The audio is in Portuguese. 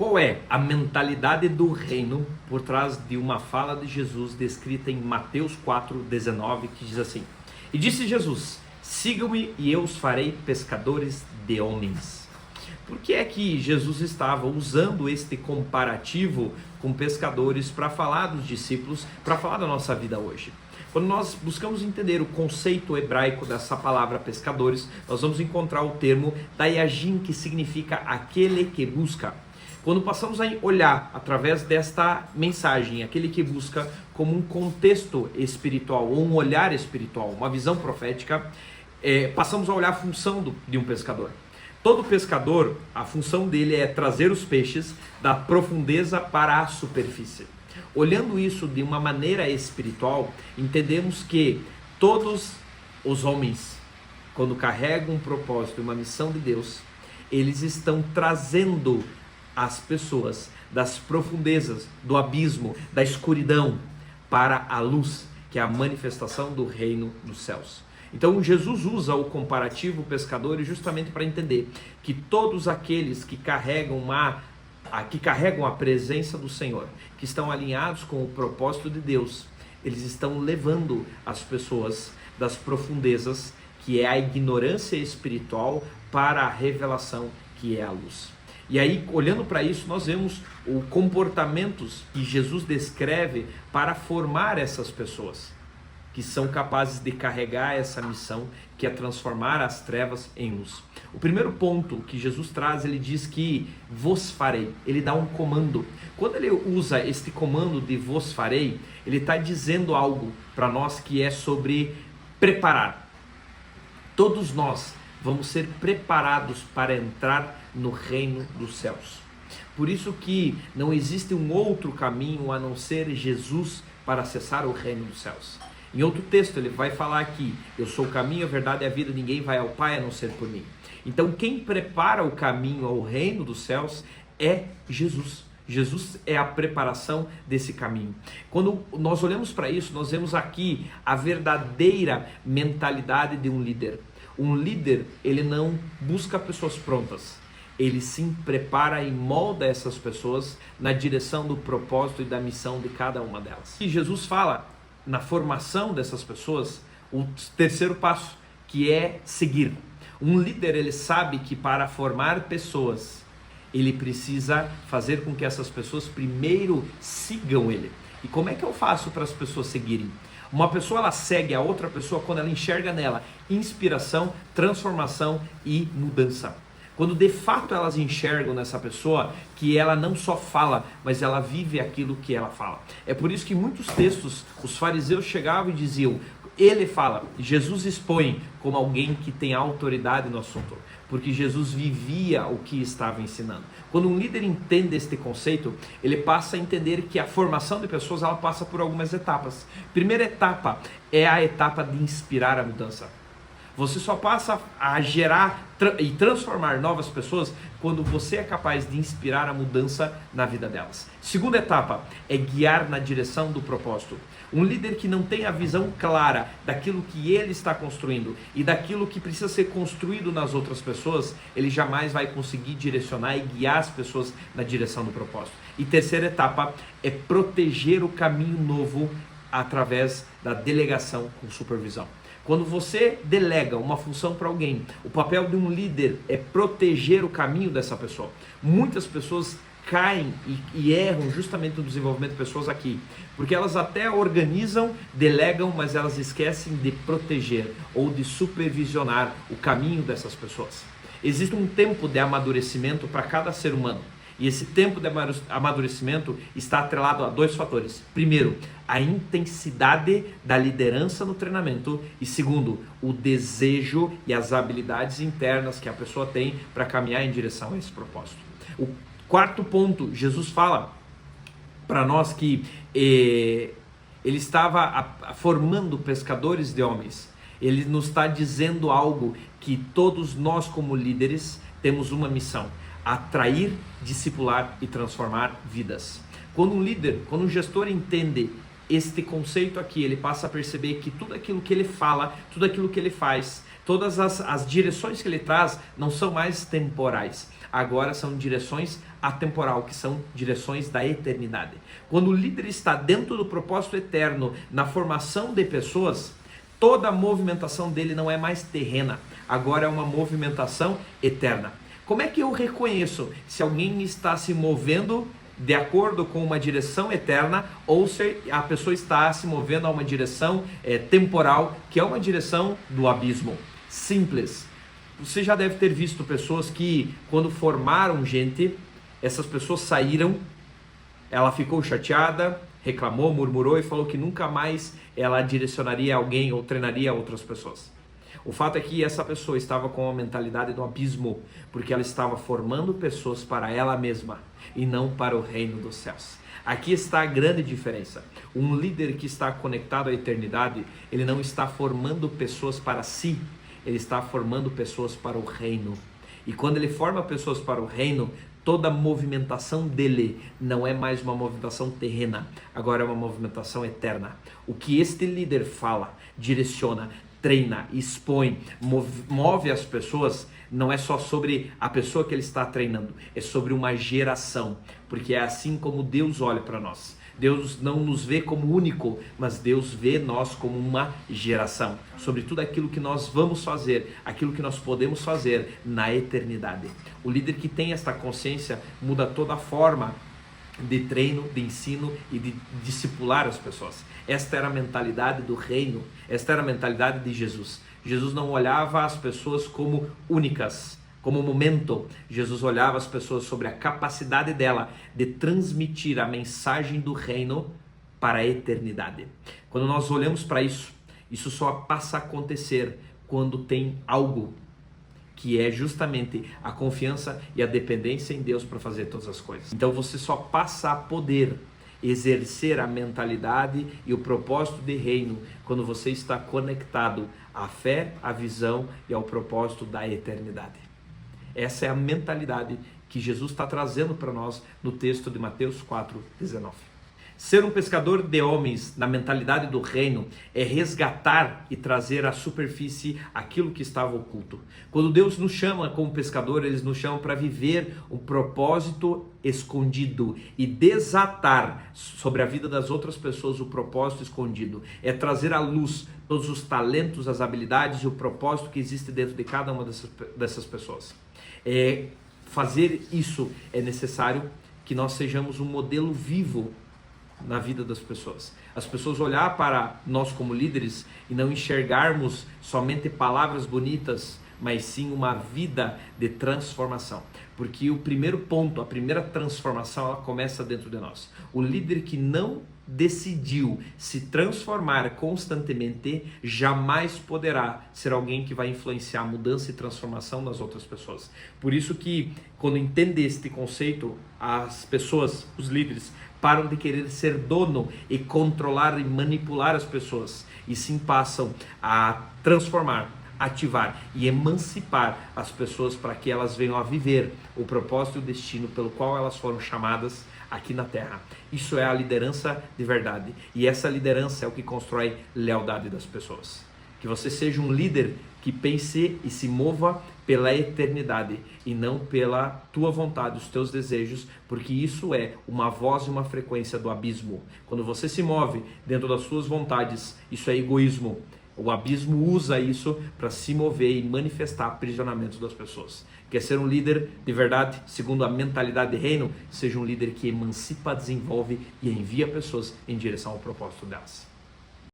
Qual é a mentalidade do reino por trás de uma fala de Jesus descrita em Mateus 4,19, que diz assim: E disse Jesus: sigam-me e eu os farei pescadores de homens. Por que é que Jesus estava usando este comparativo com pescadores para falar dos discípulos, para falar da nossa vida hoje? Quando nós buscamos entender o conceito hebraico dessa palavra pescadores, nós vamos encontrar o termo dayajin, que significa aquele que busca. Quando passamos a olhar através desta mensagem, aquele que busca, como um contexto espiritual, ou um olhar espiritual, uma visão profética, passamos a olhar a função de um pescador. Todo pescador, a função dele é trazer os peixes da profundeza para a superfície. Olhando isso de uma maneira espiritual, entendemos que todos os homens, quando carregam um propósito, uma missão de Deus, eles estão trazendo as pessoas das profundezas, do abismo, da escuridão, para a luz, que é a manifestação do reino dos céus. Então Jesus usa o comparativo pescadores justamente para entender que todos aqueles que carregam a presença do Senhor, que estão alinhados com o propósito de Deus, eles estão levando as pessoas das profundezas, que é a ignorância espiritual, para a revelação, que é a luz. E aí, olhando para isso, nós vemos os comportamentos que Jesus descreve para formar essas pessoas, que são capazes de carregar essa missão, que é transformar as trevas em luz. O primeiro ponto que Jesus traz, ele diz que vos farei, ele dá um comando. Quando ele usa este comando de vos farei, ele está dizendo algo para nós que é sobre preparar. Todos nós vamos ser preparados para entrar no reino dos céus. Por isso que não existe um outro caminho a não ser Jesus para acessar o reino dos céus. Em outro texto ele vai falar aqui: eu sou o caminho, a verdade e a vida, ninguém vai ao Pai a não ser por mim. Então quem prepara o caminho ao reino dos céus é Jesus. Jesus é a preparação desse caminho. Quando nós olhamos para isso, nós vemos aqui a verdadeira mentalidade de um líder. Um líder, ele não busca pessoas prontas. Ele sim prepara e molda essas pessoas na direção do propósito e da missão de cada uma delas. E Jesus fala na formação dessas pessoas o terceiro passo, que é seguir. Um líder, ele sabe que para formar pessoas, ele precisa fazer com que essas pessoas primeiro sigam ele. E como é que eu faço para as pessoas seguirem? Uma pessoa, ela segue a outra pessoa quando ela enxerga nela inspiração, transformação e mudança. Quando de fato elas enxergam nessa pessoa que ela não só fala, mas ela vive aquilo que ela fala. É por isso que em muitos textos os fariseus chegavam e diziam: ele fala, Jesus expõe como alguém que tem autoridade no assunto, porque Jesus vivia o que estava ensinando. Quando um líder entende este conceito, ele passa a entender que a formação de pessoas, ela passa por algumas etapas. Primeira etapa é a etapa de inspirar a mudança. Você só passa a gerar e transformar novas pessoas quando você é capaz de inspirar a mudança na vida delas. Segunda etapa é guiar na direção do propósito. Um líder que não tem a visão clara daquilo que ele está construindo e daquilo que precisa ser construído nas outras pessoas, ele jamais vai conseguir direcionar e guiar as pessoas na direção do propósito. E terceira etapa é proteger o caminho novo através da delegação com supervisão. Quando você delega uma função para alguém, o papel de um líder é proteger o caminho dessa pessoa. Muitas pessoas caem e erram justamente no desenvolvimento de pessoas aqui, porque elas até organizam, delegam, mas elas esquecem de proteger ou de supervisionar o caminho dessas pessoas. Existe um tempo de amadurecimento para cada ser humano. E esse tempo de amadurecimento está atrelado a dois fatores. Primeiro, a intensidade da liderança no treinamento. E segundo, o desejo e as habilidades internas que a pessoa tem para caminhar em direção a esse propósito. O quarto ponto, Jesus fala para nós que ele estava formando pescadores de homens. Ele nos está dizendo algo que todos nós como líderes temos uma missão: atrair, discipular e transformar vidas. Quando um líder, quando um gestor entende este conceito aqui, ele passa a perceber que tudo aquilo que ele fala, tudo aquilo que ele faz, todas as direções que ele traz não são mais temporais, agora são direções atemporal, que são direções da eternidade. Quando o líder está dentro do propósito eterno, na formação de pessoas, toda a movimentação dele não é mais terrena, agora é uma movimentação eterna. Como é que eu reconheço se alguém está se movendo de acordo com uma direção eterna ou se a pessoa está se movendo a uma direção temporal, que é uma direção do abismo? Simples. Você já deve ter visto pessoas que, quando formaram gente, essas pessoas saíram, ela ficou chateada, reclamou, murmurou e falou que nunca mais ela direcionaria alguém ou treinaria outras pessoas. O fato é que essa pessoa estava com a mentalidade do abismo, porque ela estava formando pessoas para ela mesma e não para o reino dos céus. Aqui está a grande diferença. Um líder que está conectado à eternidade, ele não está formando pessoas para si, ele está formando pessoas para o reino. E quando ele forma pessoas para o reino, toda a movimentação dele não é mais uma movimentação terrena, agora é uma movimentação eterna. O que este líder fala, direciona, treina, expõe, move as pessoas, não é só sobre a pessoa que ele está treinando, é sobre uma geração, porque é assim como Deus olha para nós. Deus não nos vê como único, mas Deus vê nós como uma geração, sobre tudo aquilo que nós vamos fazer, aquilo que nós podemos fazer na eternidade. O líder que tem esta consciência muda toda a forma de treino, de ensino e de discipular as pessoas. Esta era a mentalidade do reino, esta era a mentalidade de Jesus. Jesus não olhava as pessoas como únicas, como momento. Jesus olhava as pessoas sobre a capacidade dela de transmitir a mensagem do reino para a eternidade. Quando nós olhamos para isso, isso só passa a acontecer quando tem algo que é justamente a confiança e a dependência em Deus para fazer todas as coisas. Então você só passa a poder exercer a mentalidade e o propósito de reino quando você está conectado à fé, à visão e ao propósito da eternidade. Essa é a mentalidade que Jesus está trazendo para nós no texto de Mateus 4:19. Ser um pescador de homens na mentalidade do reino é resgatar e trazer à superfície aquilo que estava oculto. Quando Deus nos chama como pescador, Ele nos chama para viver um propósito escondido e desatar sobre a vida das outras pessoas o propósito escondido. É trazer à luz todos os talentos, as habilidades e o propósito que existe dentro de cada uma dessas pessoas. Fazer isso é necessário que nós sejamos um modelo vivo na vida das pessoas. As pessoas olhar para nós como líderes e não enxergarmos somente palavras bonitas, mas sim uma vida de transformação. Porque o primeiro ponto, a primeira transformação, ela começa dentro de nós. O líder que não decidiu se transformar constantemente, jamais poderá ser alguém que vai influenciar mudança e transformação nas outras pessoas. Por isso que, quando entende este conceito, as pessoas, os líderes, param de querer ser dono e controlar e manipular as pessoas, e sim passam a transformar, ativar e emancipar as pessoas para que elas venham a viver o propósito e o destino pelo qual elas foram chamadas aqui na Terra. Isso é a liderança de verdade, e essa liderança é o que constrói lealdade das pessoas. Que você seja um líder que pense e se mova pela eternidade e não pela tua vontade, os teus desejos, porque isso é uma voz e uma frequência do abismo. Quando você se move dentro das suas vontades, isso é egoísmo. O abismo usa isso para se mover e manifestar aprisionamentos das pessoas. Quer ser um líder de verdade, segundo a mentalidade de reino? Seja um líder que emancipa, desenvolve e envia pessoas em direção ao propósito delas.